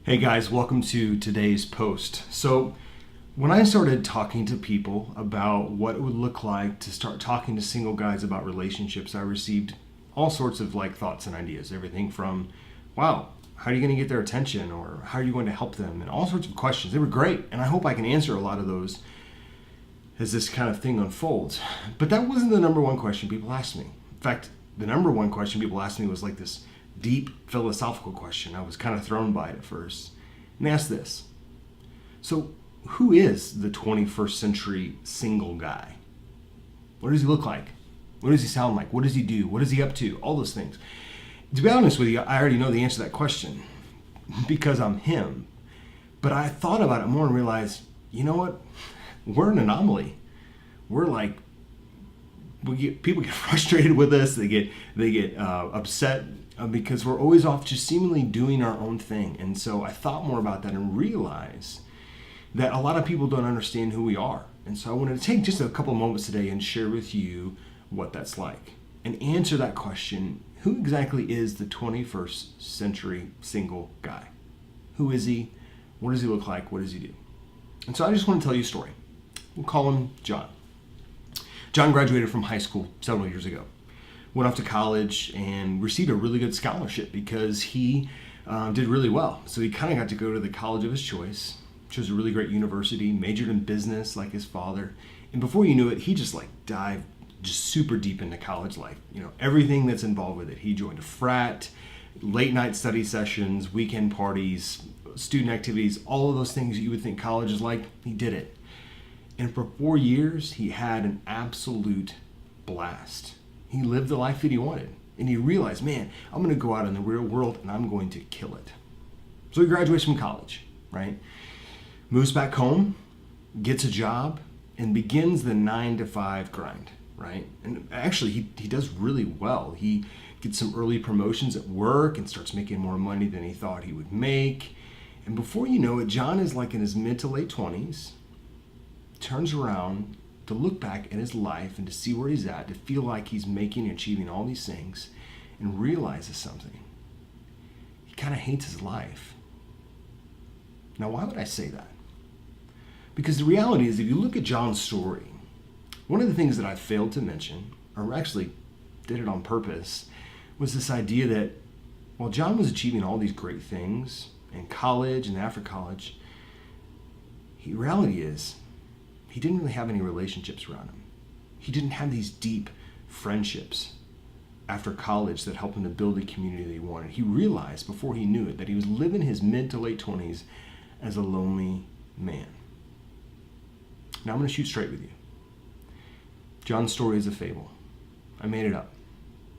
Hey guys, welcome to today's post. So, when I started talking to people about what it would look like to start talking to single guys about relationships, I received all sorts of thoughts and ideas. Everything from, wow, how are you going to get their attention? Or how are you going to help them? And all sorts of questions. They were great. And I hope I can answer a lot of those as this kind of thing unfolds. But that wasn't the number one question people asked me. In fact, the number one question people asked me was this deep philosophical question. I was kind of thrown by it at first. And they asked this. So, who is the 21st century single guy? What does he look like? What does he sound like? What does he do? What is he up to? All those things. To be honest with you, I already know the answer to that question because I'm him. But I thought about it more and realized, you know what? We're an anomaly. We're people get frustrated with us. They get upset because we're always off just seemingly doing our own thing. And so I thought more about that and realized that a lot of people don't understand who we are. And so I wanted to take just a couple of moments today and share with you what that's like and answer that question. Who exactly is the 21st century single guy? Who is he? What does he look like? What does he do? And so I just want to tell you a story. We'll call him John. John graduated from high school several years ago. Went off to college and received a really good scholarship because he did really well. So he kind of got to go to the college of his choice, chose a really great university, majored in business like his father. And before you knew it, he just dived just super deep into college life. Everything that's involved with it. He joined a frat, late night study sessions, weekend parties, student activities, all of those things you would think college is like. He did it. And for 4 years, he had an absolute blast. He lived the life that he wanted. And he realized, man, I'm going to go out in the real world and I'm going to kill it. So he graduates from college, right? Moves back home, gets a job, and begins the 9-to-5 grind, right? And actually, he does really well. He gets some early promotions at work and starts making more money than he thought he would make. And before you know it, John is in his mid to late 20s, turns around to look back at his life and to see where he's at, to feel like he's making and achieving all these things, and realizes something. He kind of hates his life. Now, why would I say that? Because the reality is, if you look at John's story, one of the things that I failed to mention, or actually did it on purpose, was this idea that while John was achieving all these great things in college and after college, the reality is, he didn't really have any relationships around him. He didn't have these deep friendships after college that helped him to build a community that he wanted. He realized before he knew it that he was living his mid to late 20s as a lonely man. Now I'm going to shoot straight with you. John's story is a fable. I made it up.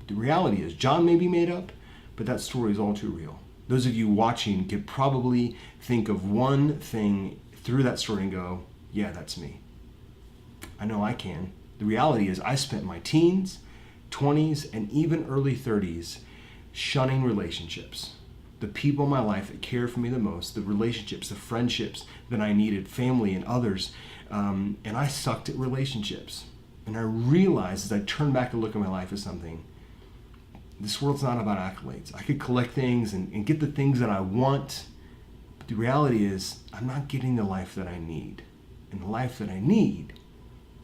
The reality is, John may be made up, but that story is all too real. Those of you watching could probably think of one thing through that story and go, yeah, that's me. I know I can. The reality is I spent my teens, 20s, and even early 30s shunning relationships. The people in my life that cared for me the most, the relationships, the friendships that I needed, family and others, and I sucked at relationships. And I realized as I turned back to look at my life as something, this world's not about accolades. I could collect things and get the things that I want, but the reality is I'm not getting the life that I need. And the life that I need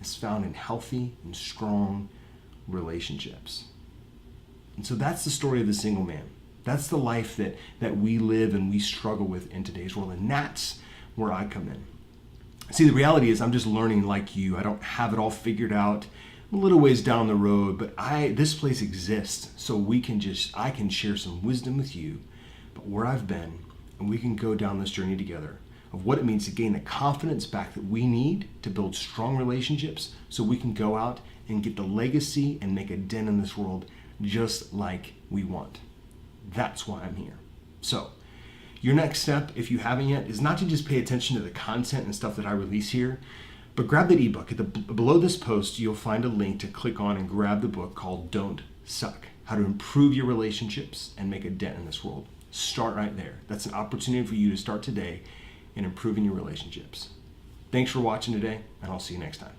is found in healthy and strong relationships. And so that's the story of the single man. That's the life that we live and we struggle with in today's world. And that's where I come in. See, the reality is I'm just learning like you. I don't have it all figured out. I'm a little ways down the road, but this place exists so I can share some wisdom with you about where I've been, and we can go down this journey together of what it means to gain the confidence back that we need to build strong relationships so we can go out and get the legacy and make a dent in this world just like we want. That's why I'm here. So, your next step, if you haven't yet, is not to just pay attention to the content and stuff that I release here, but grab that ebook. Below this post, you'll find a link to click on and grab the book called Don't Suck: How to Improve Your Relationships and Make a Dent in This World. Start right there. That's an opportunity for you to start today in improving your relationships. Thanks for watching today, and I'll see you next time.